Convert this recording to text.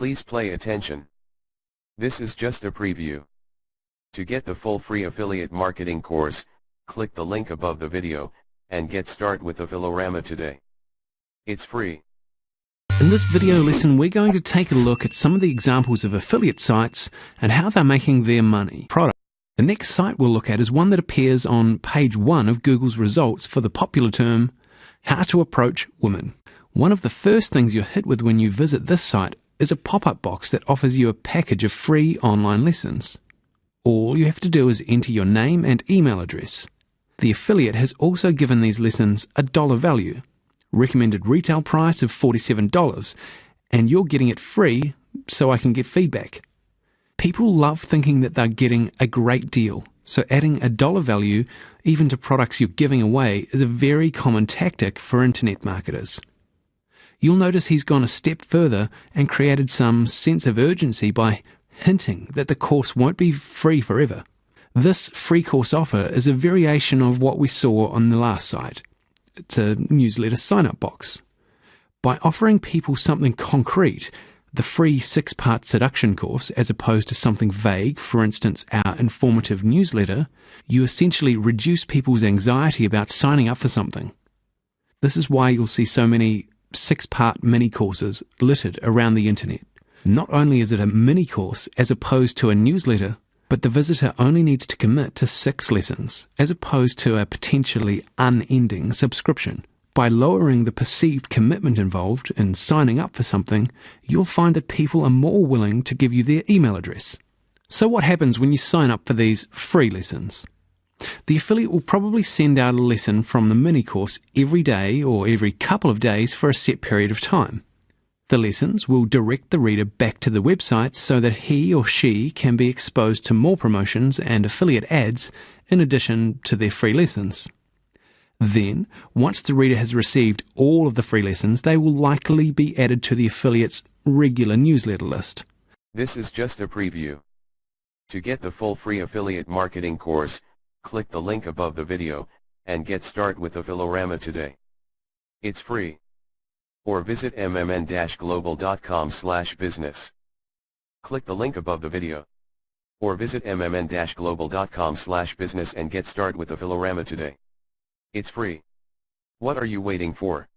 Please pay attention. This is just a preview. To get the full free affiliate marketing course, click the link above the video, and get started with Affilorama today. It's free. In this video lesson, we're going to take a look at some of the examples of affiliate sites and how they're making their money. The next site we'll look at is one that appears on page 1 of Google's results for the popular term, How to Approach Women. One of the first things you're hit with when you visit this site is a pop-up box that offers you a package of free online lessons. All you have to do is enter your name and email address. The affiliate has also given these lessons a dollar value, recommended retail price of $47, and you're getting it free so I can get feedback. People love thinking that they're getting a great deal, so adding a dollar value even to products you're giving away is a very common tactic for internet marketers. You'll notice he's gone a step further and created some sense of urgency by hinting that the course won't be free forever. This free course offer is a variation of what we saw on the last site. It's a newsletter sign-up box. By offering people something concrete, the free 6-part seduction course, as opposed to something vague, for instance, our informative newsletter, you essentially reduce people's anxiety about signing up for something. This is why you'll see so many 6-part mini-courses littered around the internet. Not only is it a mini-course as opposed to a newsletter, but the visitor only needs to commit to 6 lessons, as opposed to a potentially unending subscription. By lowering the perceived commitment involved in signing up for something, you'll find that people are more willing to give you their email address. So what happens when you sign up for these free lessons? The affiliate will probably send out a lesson from the mini-course every day or every couple of days for a set period of time. The lessons will direct the reader back to the website so that he or she can be exposed to more promotions and affiliate ads in addition to their free lessons. Then, once the reader has received all of the free lessons, they will likely be added to the affiliate's regular newsletter list. This is just a preview. To get the full free affiliate marketing course, click the link above the video, and get started with Affilorama today. It's free. Or visit mmn-global.com/business. Click the link above the video. Or visit mmn-global.com/business and get started with Affilorama today. It's free. What are you waiting for?